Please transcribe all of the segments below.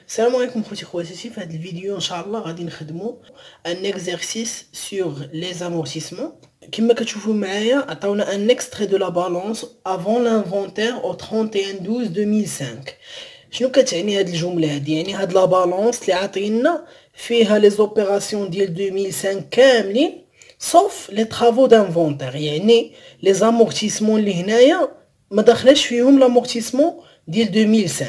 السلام عليكم خوتي خواتاتي. في هذا الفيديو ان شاء الله غادي نخدموا ان اكزرسيس سور لي زامورتيسمون. كما كتشوفوا معايا عطاونا ان اكستري دو لا بالونس افون لانفونتير او 31 12 2005. شنو كتعني هاد الجمله هادي؟ يعني هاد لا بالونس اللي عاطينا فيها لي زوبيراسيون ديال 2005 كاملين صوف لي طرافو دانفونتير، يعني لي زامورتيسمون اللي هنايا ما داخلاش فيهم لامورتيسمون ديال 2005.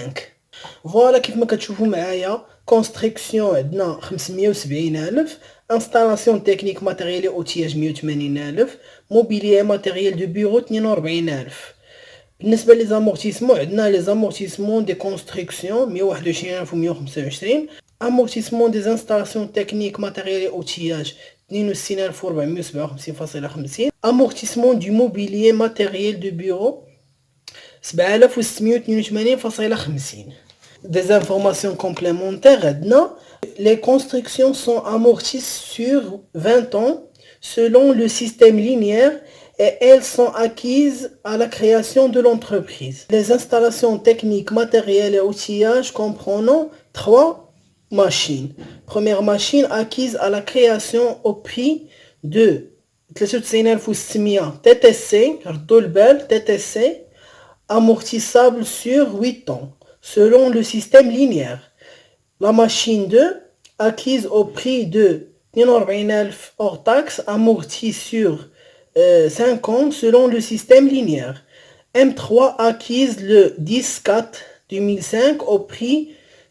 فوالا كيف ما كتشوفوا معايا كونستركسيون عندنا 570,000، انستالاسيون تكنيك ماتيريال اوتياج 180,000، موبيليي ماتيريال دو بيرو 42,000. بالنسبه لي زامورتيسمون عندنا لي زامورتيسمون دي كونستركسيون 121,000 و 125، امورتيسمون دي انستالاسيون تكنيك ماتيريال اوتياج 62,457.50، امورتيسمون دو موبيليي ماتيريال دو بيرو 7,682.50. Des informations complémentaires, les constructions sont amorties sur 20 ans selon le système linéaire et elles sont acquises à la création de l'entreprise. Les installations techniques, matérielles et outillages comprenant 3 machines. Première machine acquise à la création au prix de 93,600 TTC, TTC, amortissable sur 8 ans selon le système linéaire. La machine 2 acquise au prix de 42,000 hors taxe, amortie sur 5 ans selon le système linéaire. M3 acquise le 10/4/2005 au prix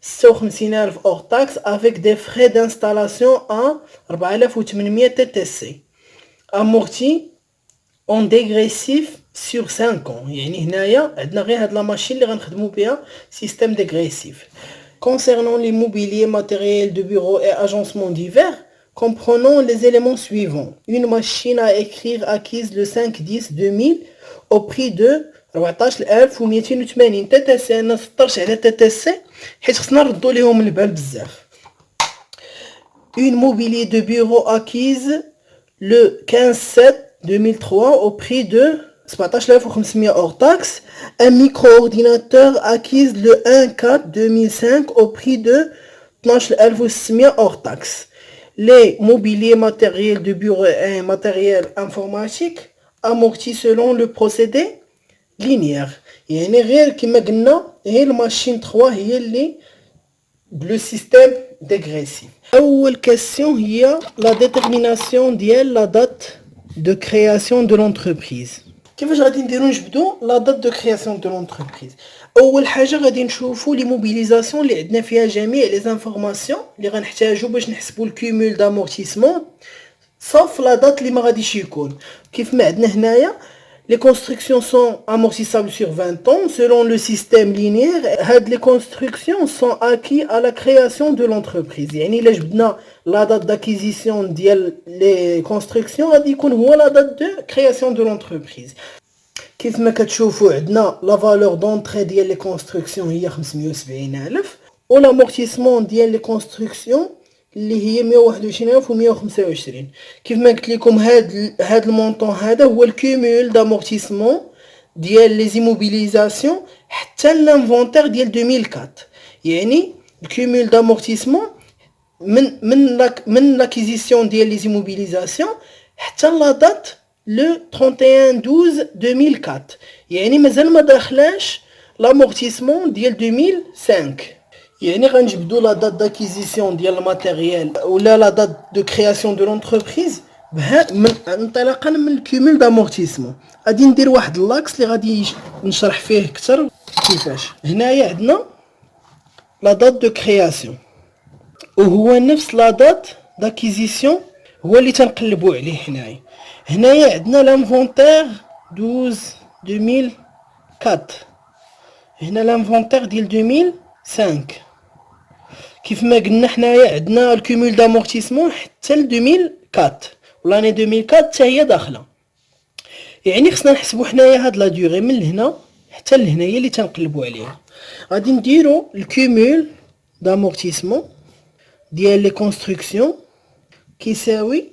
56,000 hors taxe avec des frais d'installation à 4,800 TTC, amorti en dégressif sur 5 ans. يعني هنايا عندنا غير هاد لا ماشين اللي غنخدمو بها سيستème dégressif. Concernant les mobiliers matériels de bureau et agencements divers, comprenons les éléments suivants. Une machine à écrire acquise le 5/10/2000 au prix de 14,280 TTC. انا سطرت على TTC حيت خصنا نردو ليهم البال بزاف. Une mobilier de bureau acquise le 15/7/2003 au prix de 17,500 hors taxe. Un micro-ordinateur acquise le 1/4/2005 au prix de 12,600 hors taxe. Les mobiliers matériels de bureau et matériel informatique amortis selon le procédé linéaire. يعني غير كما قلنا هي الماشين 3 هي اللي بلو سيستيم ديغريسيف. اول كاستيون هي لا ديتيرميناسيون ديال لا دات دو كرياسيون دو لونتربريز. كيفاش غادي نديرو نجبدو لا دات دو كرياسيون دو لونتربريز؟ اول حاجه غادي نشوفو لي موبيليزاسيون اللي عندنا فيها جميع لي زانفورماسيون اللي غنحتاجو باش نحسبو الكومول دامورتيسمون صافي لا دات اللي ما غاديش يكون. كيف ما عندنا هنايا les constructions sont amortissables sur 20 ans selon le système linéaire. Les constructions sont acquises à la création de l'entreprise. يعني إلا جبدنا la date d'acquisition ديال les constructions غادي يكون هو la date de création de l'entreprise. كيف ما كتشوفوا عندنا la valeur d'entrée ديال les constructions هي 570,000 و l'amortissement ديال les constructions اللي هي 121,000 و 125. كيف ما قلت لكم هاد المونطون هذا هو الكومول دامورتيسمون ديال لي زيموبيليزاسيون حتى لانفونتير ديال 2004. يعني الكومول دامورتيسمون من لاكيزيسيون ديال لي زيموبيليزاسيون حتى لا دات لو 31/12/2004. يعني مازال ما داخلاش لامورتيسمون ديال 2005. يعني غنجبدو لا دات داكيزيسيون ديال الماتيريال ولا لا دات دو كرياسيون دو لونتربريز انطلاقا من الكومول دامورتيسمون. غادي ندير واحد لاكس اللي غادي نشرح فيه اكثر كيفاش. هنايا عندنا لا دات دو كرياسيون وهو نفس لا دات داكيزيسيون هو اللي تنقلبو عليه هنايا. هنايا عندنا لانفونتير 12/2004، هنا لانفونتير ديال 2005. كيف ما قلنا حنايا عندنا الكومول دامورتيسمون حتى ل 2004 ولاني 2004 حتى هي داخله. يعني خصنا نحسبوا حنايا هاد لا دوري من هنا حتى لهنا هي اللي تنقلبوا عليها. غادي نديرو الكومول دامورتيسمون ديال لي كونستركسيون كيساوي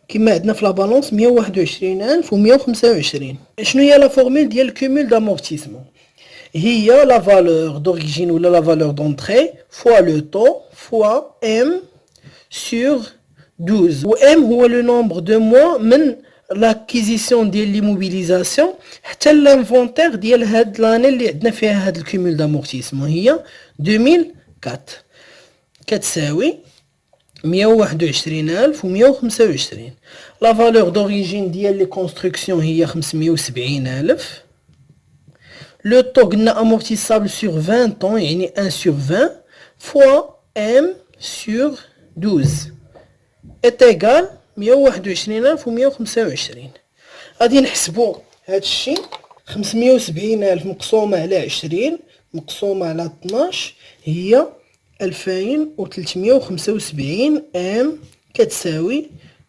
كما عندنا في لا بالونس 121,000 و 125. شنو هي لا فورمول ديال الكومول دامورتيسمون؟ هي la valeur d'origine ou la valeur d'entrée fois le taux fois M sur 12 و M هو le nombre de mois من l'acquisition ديال l'immobilisation حتى l'inventaire ديال هاد l'année اللي عندنا فيها هاد الكومول d'amortissement هي 2004 كتساوي 121125. La valeur d'origine ديال les constructions هي 570000. Le taux amortissable sur 20 ans يعني 1 sur 20 fois M sur 12 est égal 121125. غادي نحسبوا هذا الشيء 570000 مقسومة على 20 مقسومة على 12 هي 2375 ام كتساوي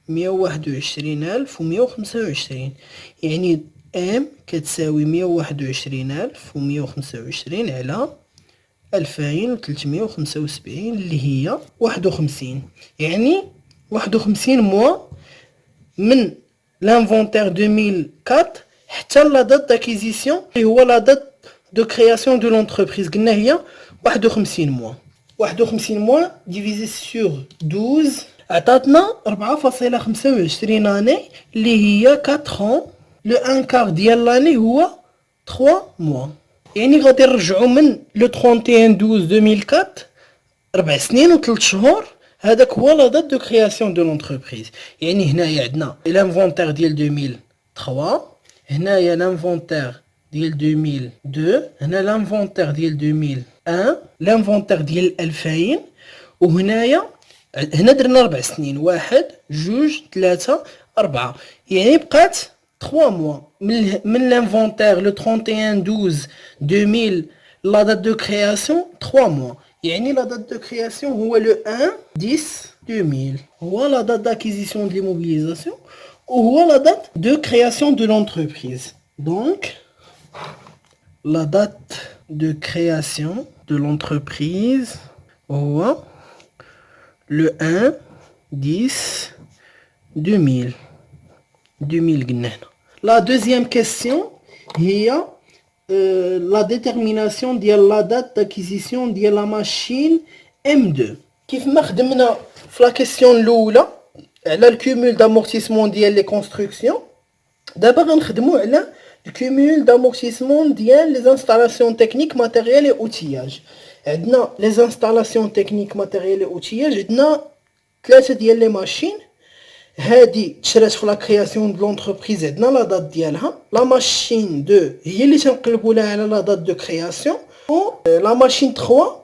121125. يعني ام كتساوي 121125 على 2375 اللي هي 51. يعني 51 موا من l'inventaire 2004 حتى لا date d'acquisition اللي هو لا date de création de l'entreprise قلنا هي 51 موا. 51 mois divisé sur 12 عطاتنا 4.25 اني اللي هي 4 ans. لو ان كار ديال لاني هو 3 mois. يعني غادي نرجعوا من لو 31/12/2004 4 سنين و3 شهور. هذاك هو لا دات دو كرياسيون دو لونتربريز. يعني هنايا عندنا الانفونتير ديال 2003 هنايا الانفونتير ديال 2002 هنا الانفونتير ديال 2001 الانفونتير ديال 2000 وهنايا هنا درنا 4 سنين 1 2 3 4 يعني بقات 3 موا من الانفونتير لو 31/12/2000 لا دات دو كرياسيون 3 موا. يعني لا دات دو كرياسيون هو لو 1/10/2000 هو لا دات d'acquisition de l'immobilisation وهو لا دات دو كرياسيون دو لونتربريز. دونك la date de création de l'entreprise هو le 1/10/2000 قلنا هنا. La deuxième question هي la détermination ديال la date d'acquisition ديال la machine M2. كيف ما خدمنا في la question الأولى على le cumul d'amortissement ديال les constructions دابا غنخدمو على le cumul d'amortissement ديال les installations techniques matériels et outillage. عندنا les installations techniques matériels et outillage عندنا 3 ديال لي ماشين. هادي تشرات في لا كرياسيون دو لونتربريز عندنا لا دات ديالها. لا ماشين 2 هي اللي تنقلبوا لها على لا دات دو كرياسيون و لا ماشين 3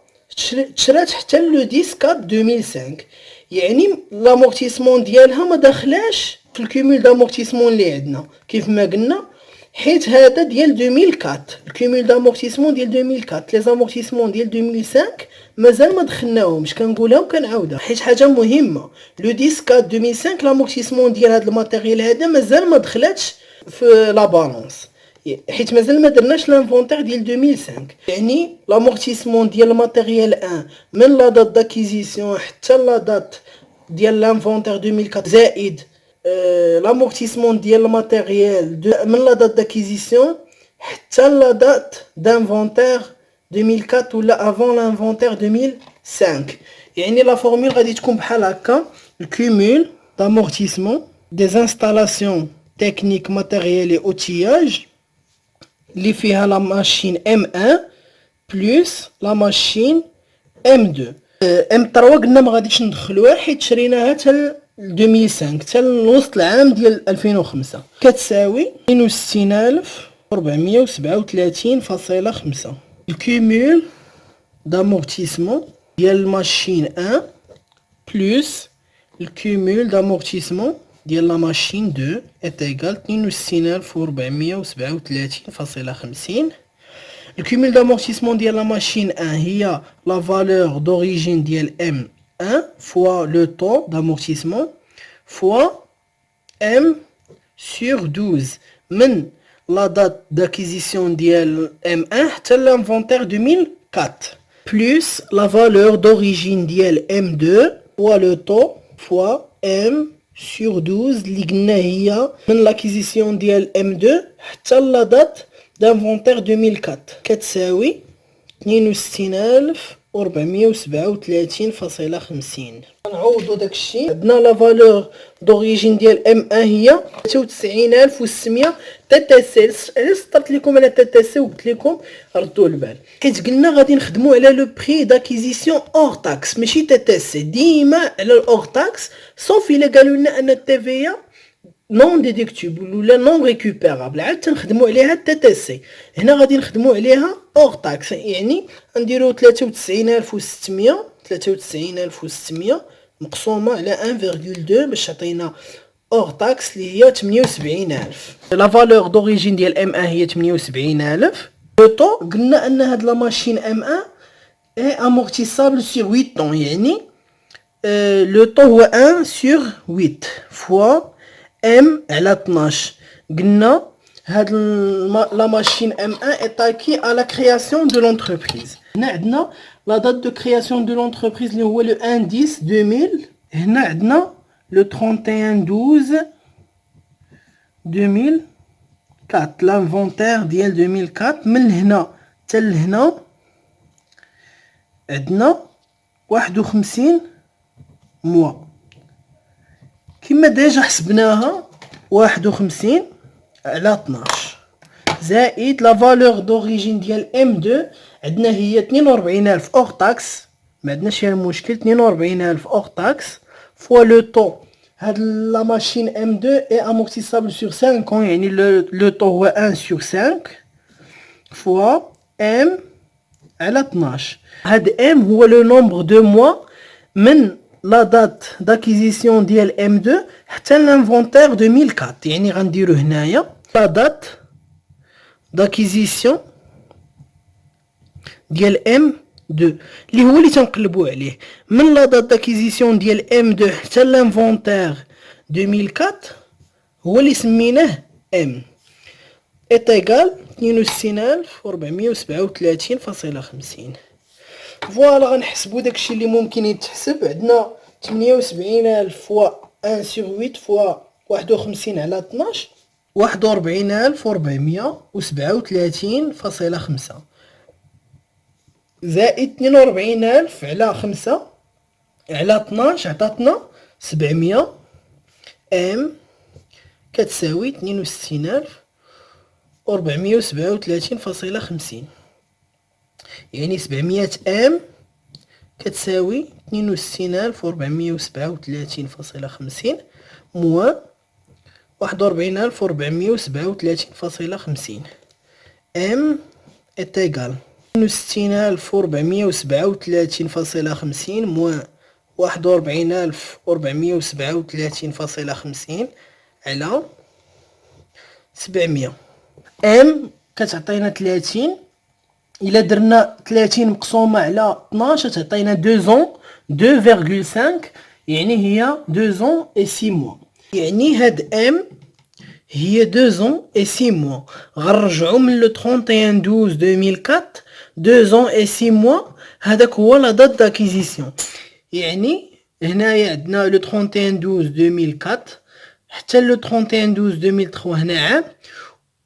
تشرات حتى لو 10/4/2005. يعني لامورتيسمون ديالها ما داخلاش في الكومول دامورتيسمون اللي عندنا كيف ما قلنا حيت هذا ديال 2004 الكومول دامورتيسمون ديال 2004. لي زامورتيسمون ديال 2005 مازال ما دخلناهمش كنقولها وكنعاودها حيت حاجه مهمه. لو 10/4/2005 لامورتيسمون ديال هذا الماتيريال هذا مازال ما دخلاتش في لا بالانس حيت مازال ما درناش لانفونتير ديال 2005. يعني لامورتيسمون ديال الماتيريال 1 من لا دات داكيزيسيون حتى لا دات ديال لانفونتير 2004 زائد l'amortissement ديال الماتيريال من لا دات d'acquisition حتى لا دات d'inventaire 2004 ولا avant l'inventaire 2005. يعني لا فورمول غادي تكون بحال هكا le cumul d'amortissement des installations techniques matériels et outillage اللي فيها لا ماشين M1 بلس لا ماشين M2. M3 قلنا ما غاديش ندخلوها حيت شريناها حتى 2005 حتى لوسط العام ديال 2005 كتساوي 62437.5. الكومول d'amortissement ديال الماشين 1 بلس الكومول d'amortissement ديال لا ماشين 2 est égal 62437.5. Le cumul d'amortissement ديال la machine 1 هي la valeur d'origine ديال M1 fois le taux d'amortissement fois M sur 12 من la date d'acquisition ديال M1 حتى l'inventaire 2004 plus la valeur d'origine ديال M2 fois le taux fois M sur 12 اللي قلنا هي من l'acquisition ديال M2 حتى la date d'inventaire 2004 كتساوي 62437.50. نعوضو داكشي. عندنا لا فالور دوريجين ديال ام ان هي 93600 تي تي سي. علاش سطرت لكم على تي تي سي وقلت لكم ردوا البال؟ حيت قلنا غادي نخدموا على لو بري داكيزيسيون اور تاكس ماشي تي تي سي. ديما على الاور تاكس صوف الا قالوا لنا ان التي في نون ديديكتيبل ولا نون ريكوبيرابل عاد تنخدموا عليها تي تي سي. هنا غادي نخدموا عليها اور تاكس، يعني نديرو 93600 مقسومه على 1.2 باش تعطينا اور تاكس اللي هي 78000. لا فالور دوريجين ديال ام ان هي 78000. لو طو قلنا ان هاد لا ماشين ام ان اي امورتيسابل سور 8 طون، يعني لو طو هو 1 سور 8 فوا ام على 12. قلنا هاد لا ماشين ام ان اتاكي à la création de l'entreprise. هنا عندنا لا دات دو création de l'entreprise اللي هو لو 1 10 2000. هنا عندنا لو 31 12 2004 لانفونتير ديال 2004. من هنا حتى لهنا عندنا 51 موا كما ديجا حسبناها. 51 على 12 زائد لا فالور دوريجين ديال ام 2 عندنا هي 42000 اور تاكس، ما عندناش فيها المشكل. 42000 اور تاكس فوا لو طو. هاد لا ماشين ام 2 اي امورتيسابل سور 5 ans، يعني لو طو هو 1 سور 5 فوا ام على 12. هاد ام هو لو نومبر دو موا من لا دات داكيزيسيون ديال ام 2 حتى لانفونتير 2004. يعني غنديرو هنايا لا دات داكيزيسيون ديال ام 2 اللي هو اللي تنقلبوا عليه. من لا دات داكيزيسيون ديال ام 2 حتى لانفونتير 2004 هو اللي سميناه ام est égal 62437.50. فوالا غنحسبوا داكشي اللي ممكن يتحسب. عندنا 78000 فوا 1 سور 8 فوا 51 على 12 41437.5 زائد 42000 على 5 على 12 عطاتنا 700. ام كتساوي 62437.50، يعني 700 ام كتساوي 62437.50 موان 41437.50. ام est égal 62437.50 موان 41437.50 على 700. ام كتعطينا 30. الا درنا 30 مقسومه على 12 تعطينا 2.5، يعني هي 2 ans et 6 mois. يعني هاد ام هي 2 ans et 6 mois. غنرجعو من لو 31 12 2004 2 ans et 6 mois. هذاك هو لا دات داكيزيسيون. يعني هنايا عندنا لو 31 12 2004 حتى لو 31 12 2003 هنا عام،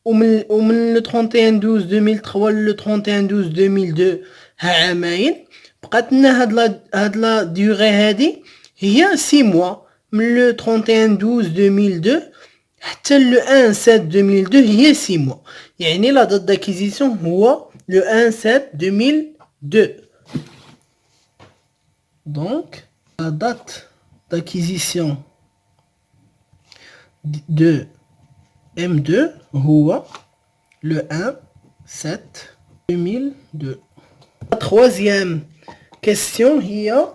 ومن لو 31 12 2003 لو 31 12 2002 ها عامين. بقات لنا هاد لا ديوغي هادي هي 6 موا. من لو 31 12 2002 حتى لو 1 7 2002 هي 6 موا، يعني لا دات داكيزيسيون هو لو 1 7 2002. دونك لا دات داكيزيسيون de M2 هو le 1 7 2002. La troisième question هي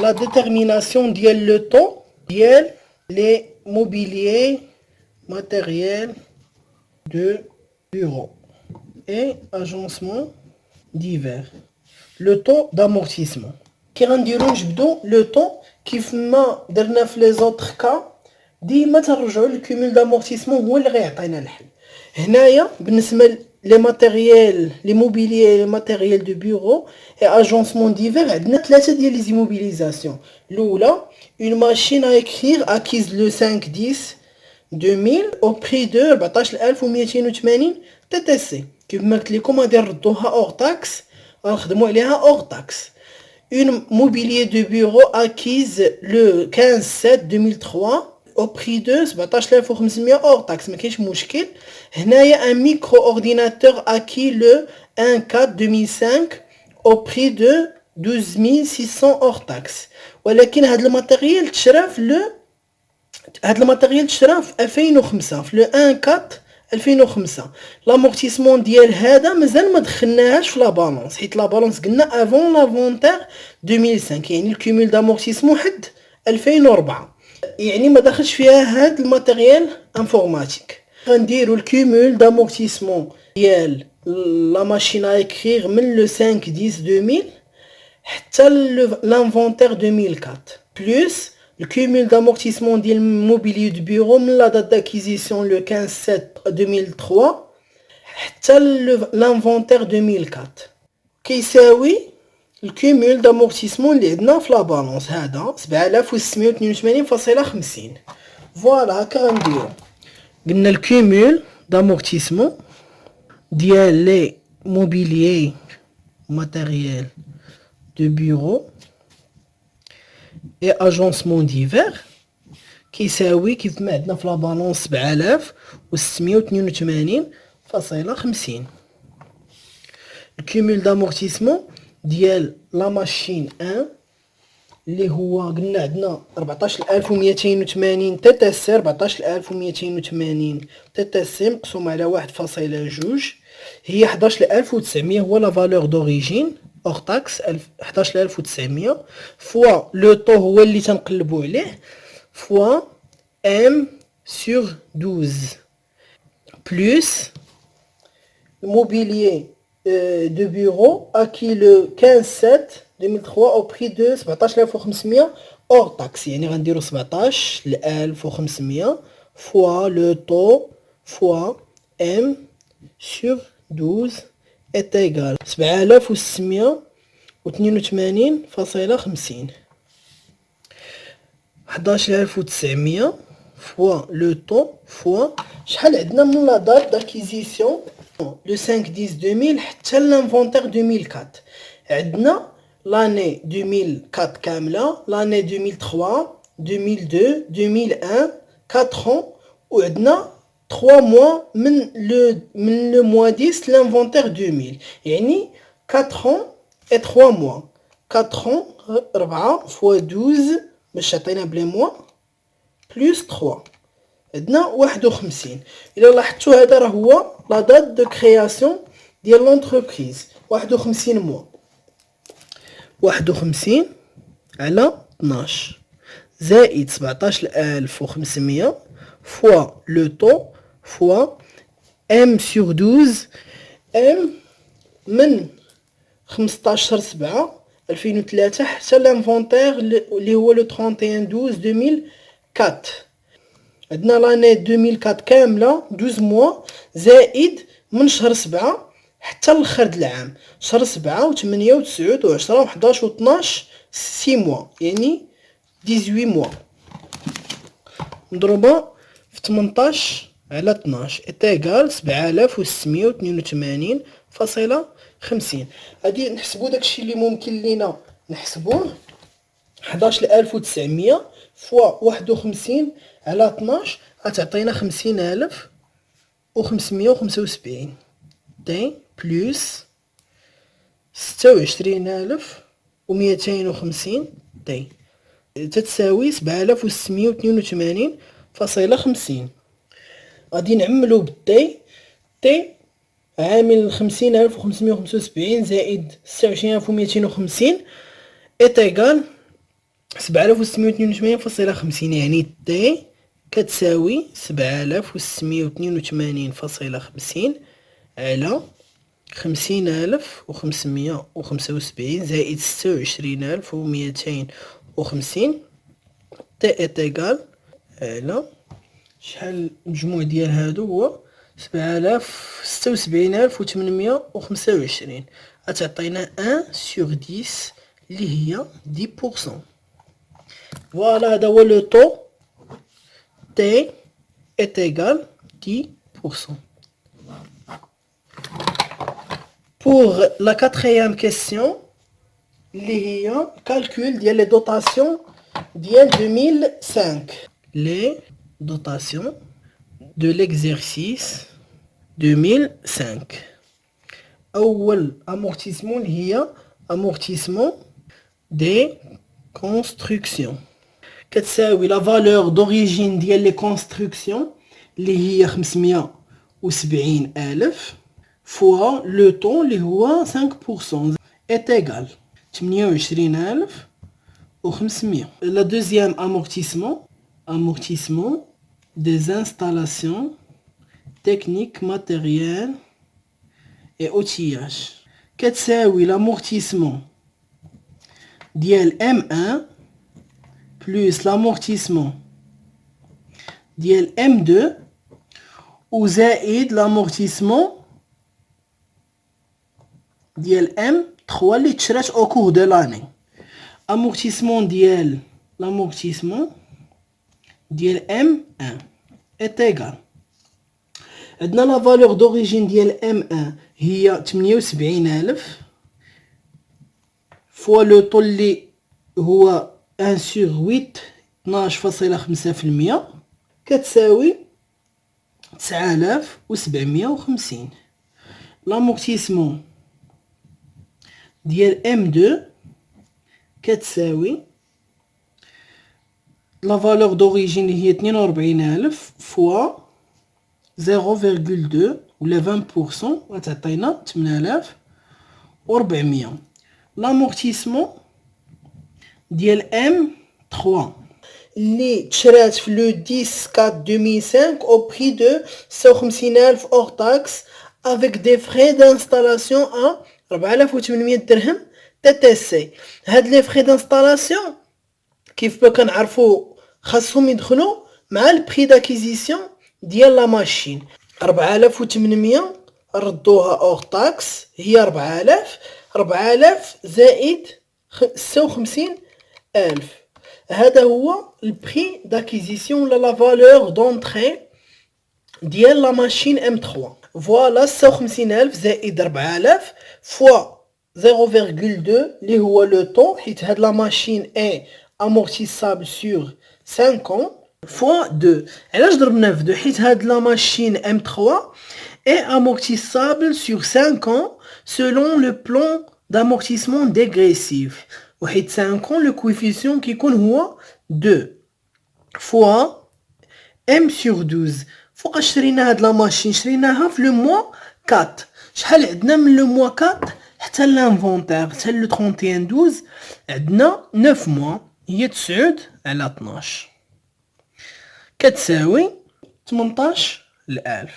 la détermination ديال le temps ديال les mobiliers matériels de bureau et agencements divers. Le temps d'amortissement. كي غنديرو نجبدو لو طون كيف ما درنا في لي زوطر كا، ديما تنرجعو للكومول دامورتيسمون هو اللي غيعطينا الحل. هنايا بالنسبه لي ماتيريال لي موبيليي لي ماتيريال دو بيرو اي اجونسمون ديفير عندنا ثلاثه ديال لي زيموبيليزاسيون. الاولى اون ماشين ا اكرير اكيز لو 5 10 2000 au prix de 14280 TTC. كيف ما قلت لكم غادي نردوها اور تاكس، غنخدمو عليها اور تاكس. Une mobilier de bureau acquise le 15/7/2003 au prix de 17500 hors taxe. ما كاينش مشكل. هنايا un micro-ordinateur acquis le 1/4/2005 au prix de 12600 hors taxe. ولكن هاد الماتيريال تشرا في 2005 في لو 1/4/2005. لامورتيسمون ديال هذا مازال ما دخلناهاش في لا بالونس، حيت لا بالونس قلنا افون لافونتير 2005، يعني الكومول دامورتيسمون حد 2004، يعني ما دخلش فيها هاد الماتيريال انفورماتيك. غنديرو الكومول دامورتيسمون ديال لا ماشين ا اكريغ من لو 5/10/2000 حتى لانفونتير 2004 بلس le cumul d'amortissement du mobilier de bureau من la date d'acquisition le 15/7/2003 حتى l'inventaire 2004 كيساوي الكومول دامورتيسمون اللي عندنا في لا بالونس هذا 7682.50. فوالا هكا غنديرو. قلنا الكومول دامورتيسمون ديال لي موبيليي ماتيريال دو بيرو et agencement divers كيساوي كيف ما عندنا في لا بالونس 7682.50. الكومول دامورتيسمون ديال لا ماشين 1 اللي هو قلنا عندنا 14280 تي تي سي، 14280 تي تي سي مقسوم على 1.2 هي 11900، هو لا فالور دوريجين اور تاكس 11900 فوا لو طو هو اللي تنقلبوا عليه فوا ام سور 12 بلس الموبيليي دو بيرو اكي لو 15/7/2003 au prix de 17500 اور تاكس، يعني غنديرو 17500 فوا لو طو فوا ام سور 12 est égal 7682.50. 11900 فوا لو طو فوا شحال عندنا من لا دات داكيزيسيون لو 5/10/2000 حتى لانفونتير 2004. عندنا لاني 2004 كامله، لاني 2003 2002 2001 4 ans، وعندنا 3 mois من le mois 10 l'inventaire 2000، يعني 4 ans et 3 mois. 4 ans 4 fois 12 باش تعطينا بلي موا بلس 3 عندنا 51. الا لاحظتوا هذا راه هو لا دات دو كرياسيون ديال لونتربريز 51 موا. 51 على 12 زائد 17500 فوا لو طو فوا ام سور 12. ام من 15/7/2003 حتى لانفونتير اللي هو لو 31/12/2004. عندنا لاني 2004 كامله 12 موا زائد من شهر 7 حتى لاخر د العام، شهر 7 و8 و9 و10 و11 و12 6 موا، يعني 18 موا مضروبه في 18 على 12 إيتيغال 7682.50. غادي نحسبو داكشي اللي ممكن لينا نحسبوه. 11900 فوا 51 على 12 غتعطينا 50575 تي بلس 26250 تي تتساوي 7682.50. غادي نعملو بالتي. تي عامل 50575 زائد 26250 إيتيغال 7682.50، يعني تي كتساوي 7682.50 على 50575 زائد 26250 تي إيتيغال على شحال المجموع ديال هادو هو 776825. غتعطينا 1 sur 10 اللي هي 10%. فوالا هذا هو لو طو تي est égal 10%. Pour la quatrième question, اللي هي calcul ديال les dotations ديال 2005. Les dotations de l'exercice 2005. أول amortissement اللي هي amortissement des constructions. كتساوي la valeur d'origine ديال les constructions اللي هي 570,000 fois le temps اللي هو 5% est égal 28,500. Le deuxième amortissement des installations techniques, matériels et outillage. كتساوي l'amortissement ديال M1 plus l'amortissement ديال M2 وزائد l'amortissement ديال M3 اللي تشرات au cours de l'année. Amortissement ديال l'amortissement ديال M1 est égal. عندنا la valeur d'origine ديال M1 هي 78,000 fois le taux اللي هو 1 sur 8 12.5% كتساوي 9,750. l'amortissement ديال M2 كتساوي la valeur d'origine هي 42,000 fois 0,2 ولا 20% غتعطينا 8,400. l'amortissement ديال M3 اللي تشرات في لو 10/4/2005 au prix de 56,000 hors taxe avec des frais d'installation à 4,800 درهم TTC. هاد لي frais d'installation كيف ما كنعرفوا خاصهم يدخلوا مع البري داكيزيسيون ديال لا ماشين. 4,800 ردوها اور تاكس هي 4,000 زائد 56,000. هذا هو البري داكيزيسيون ولا لا فالور دونطري ديال لا ماشين M3. فوالا 56,000 زائد 4,000 فوا 0,2 اللي هو لو طون حيت هاد لا ماشين اي amortissable sur 5 ans fois 2. علاش ضربنا في 2 حيت هاد لا ماشين M3 est amortissable sur 5 ans selon le plan d'amortissement dégressif. وحيت 5 ans le coefficient كيكون هو 2 fois M sur 12. فوقاش شرينا هاد لا ماشين؟ شريناها في لو موا 4. شحال عندنا من لو موا 4 حتى لانفونتير حتى لو 31/12 عندنا 9 موا هي 9/12 كتساوي 18,000.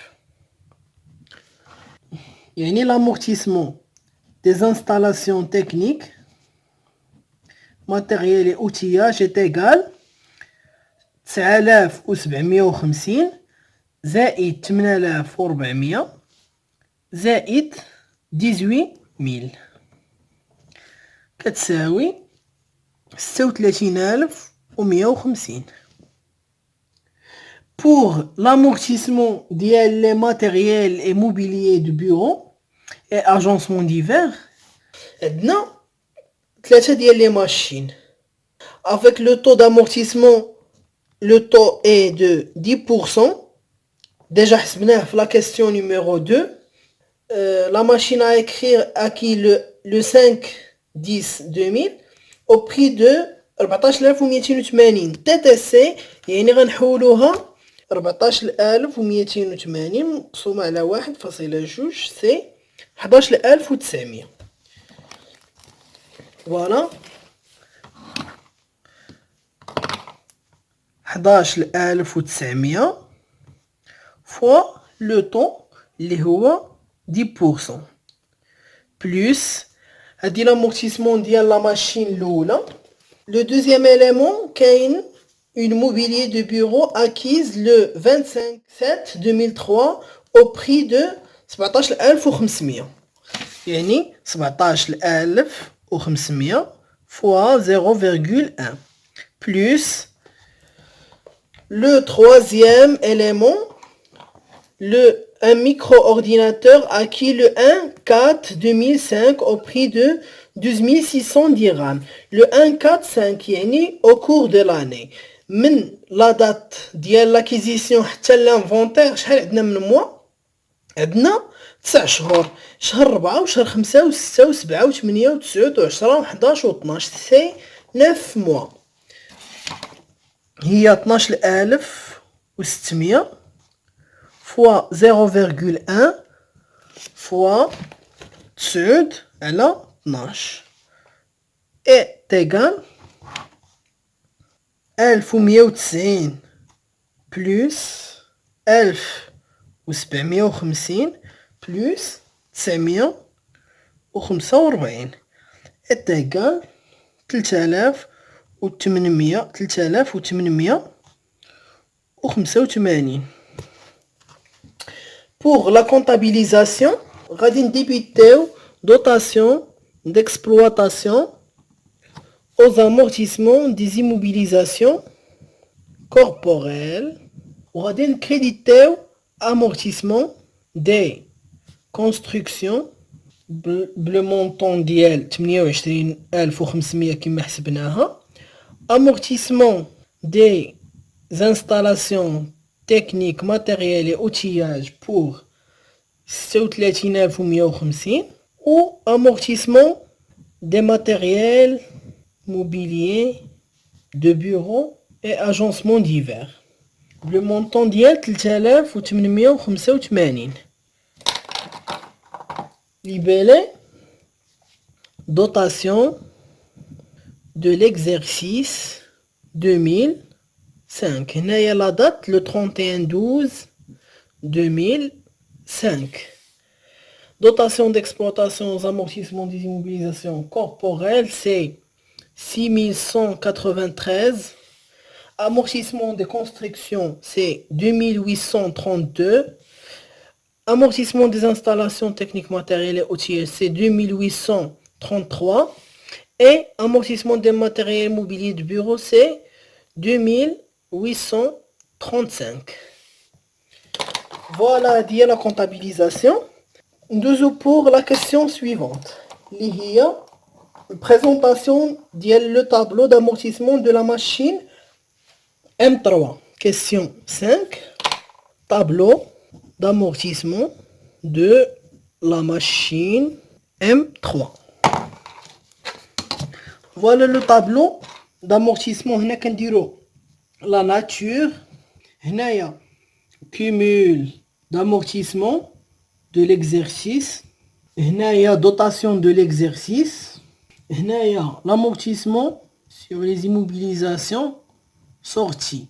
يعني l'amortissement des installations techniques, matériel et outillage est égal 9,750 زائد 8,400 زائد 18,000 كتساوي 36,150. Pour l'amortissement ديال les matériels et mobilier de bureau et agencement divers عندنا 3 ديال les machines avec le taux d'amortissement. Le taux est de 10%. Déjà حسبناه في la question numéro 2. La machine à écrire acquis le 5/10/2000 au prix de 14,280 TTC. يعني غنحولوها 14,280 مقسومة على 1.2 سي 11,900. فوالا 11,900 fois le temps اللي هو 10% plus هادي l'amortissement ديال لا ماشين الاولى. Le deuxième élément كاين une mobilier de bureau acquise le 25/7/2003 au prix de 17,500. يعني 17,500 fois 0,1 plus le troisième élément le un micro-ordinateur acquis le 1/4/2005 au prix de 12 600 dirhams. Le 1/4/5 يعني au cours de l'année. من la date ديال l'acquisition حتى l'inventaire شحال عندنا من موا؟ عندنا 9 شهور. شهر 4 وشهر 5 و6 و7 و8 و9 و10 و11 و12 سي 9 موا. هي 12600 fois 0,1 fois 9 على 12 est égal 1190 plus 1750 plus 945 est égal 3885. Pour la comptabilisation, غادي نديبيتيو dotation d'exploitation aux amortissements des immobilisations corporelles وغادي نكريديتيو amortissement des constructions بلو مونطون ديال 28500 كما حسبناها. amortissement des installations techniques, matériel et outillage pour 36150 ou amortissement des matériels mobiliers de bureau et agencements divers. Le montant ديال 3885. Libellé dotation de l'exercice 2005. هنايا la date le 31/12/2005. Dotation d'exploitation aux amortissements des immobilisations corporelles, c'est 6193. Amortissement des constructions, c'est 2832. Amortissement des installations techniques matérielles et outillées, c'est 2833. Et amortissement des matériels mobiliers de bureau, c'est 2835. Voilà, dit la comptabilisation. Nous pour la question suivante. L'IA, présentation le tableau d'amortissement de la machine M3. Question 5. Tableau d'amortissement de la machine M3. Voilà le tableau d'amortissement. هنا كنديرو la nature. هنايا cumul d'amortissement de l'exercice. هنايا dotation de l'exercice. هنايا l'amortissement sur les immobilisations sorties.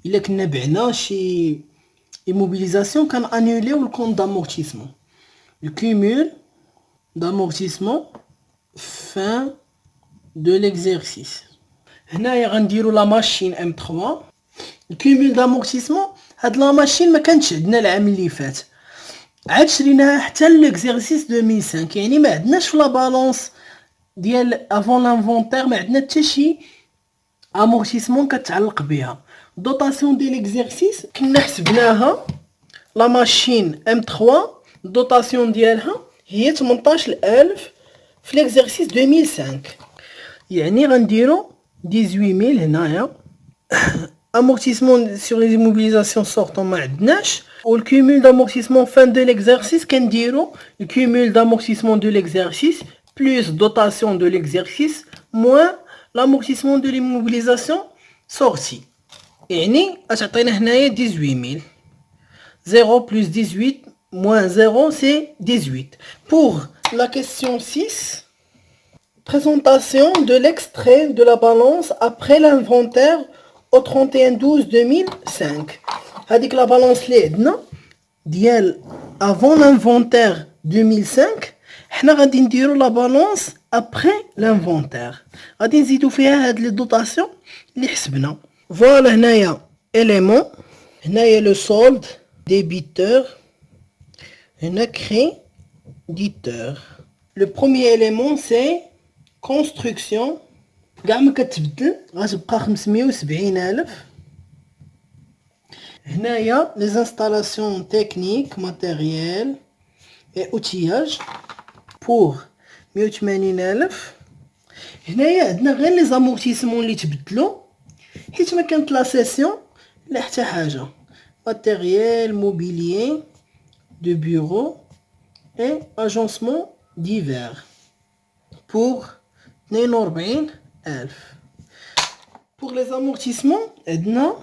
إلا كنا بعنا شي immobilisation كان annuler le compte d'amortissement. Le cumul d'amortissement fin de l'exercice. هنايا غنديرو la machine M3. Le cumul d'amortissement هاد la machine ما كانتش عندنا العام اللي فات، عاد شريناها حتى l'exercice 2005. يعني ما عندناش في لا بالانس ديال avant l'inventaire ما عندنا حتى شي amortissement كتعلق بها. dotation de l'exercice كنا حسبناها لا ماشين M3 dotation ديالها هي 18000 في l'exercice 2005. يعني غنديرو 18000 هنايا. amortissement sur les immobilisations sortant ما عندناش. و le cumul d'amortissement fin de l'exercice كنديرو le cumul d'amortissement de l'exercice plus dotation de l'exercice moins l'amortissement de l'immobilisation sortie. يعني غتعطينا هنايا 18000. 0 plus 18 moins 0 c'est 18. Pour la question 6, présentation de l'extrait de la balance après l'inventaire au 31/12/2005. هذيك la balance اللي عندنا ديال avant l'inventaire 2005 حنا غادي نديرو la balance après l'inventaire. غادي نزيدو فيها هاد لي دوطاسيون اللي حسبنا. فوالا هنايا élément. هنايا le solde débiteur. هنا créditeur. Le premier élément c'est construction. كاع ما كتبدل غتبقى 570000. هنايا les installations techniques, matériel et outillage pour 180,000. هنايا عندنا غير لي زامورتيسمون اللي تبدلوا حيت ما كانت لا سيسيون لا حتى حاجه. matériel mobilier de bureau et agencement divers pour 42,000. pour les amortissements عندنا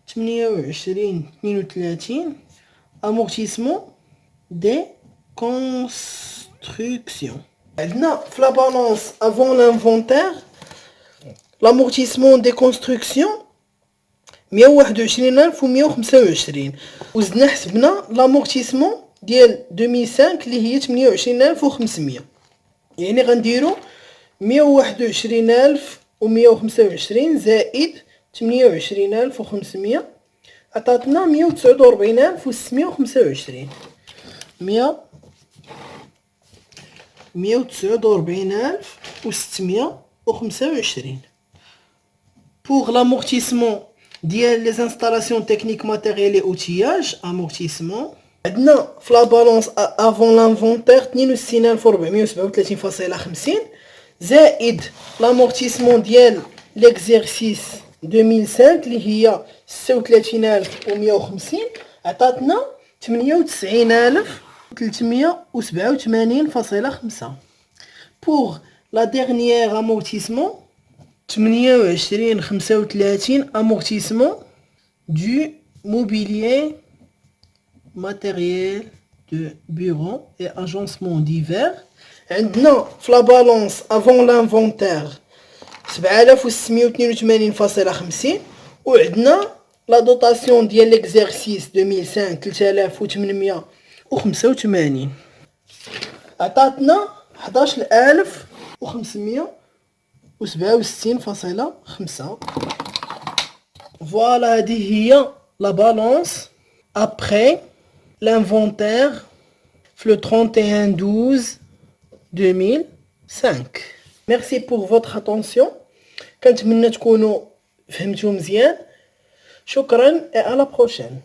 28-32 amortissement des constructions. عندنا في la balance avant l'inventaire l'amortissement des constructions 121,125 وزدنا حسبنا l'amortissement ديال 2005 اللي هي 28,500 يعني غنديرو 121,125 زائد 28,500 عطاتنا 149,625 149,625 pour l'amortissement ديال les installations techniques matériel et outillage amortissement عندنا في la balance avant l'inventaire 62,437,50 زائد l'amortissement ديال l'exercice 2005 اللي هي 36,150 عطاتنا 98,387,5 pour la dernière amortissement 28,35 amortissement du mobilier matériel de bureau et agencement divers عندنا في la balance avant l'inventaire 7,682,50 وعندنا la dotation ديال l'exercice 2005 3,885 عطاتنا 11,567,5. فوالا هذه هي la balance après l'inventaire le 31/12/2005. Merci pour votre attention. كنتمنى تكونوا فهمتوا مزيان. شكرا et à la prochaine.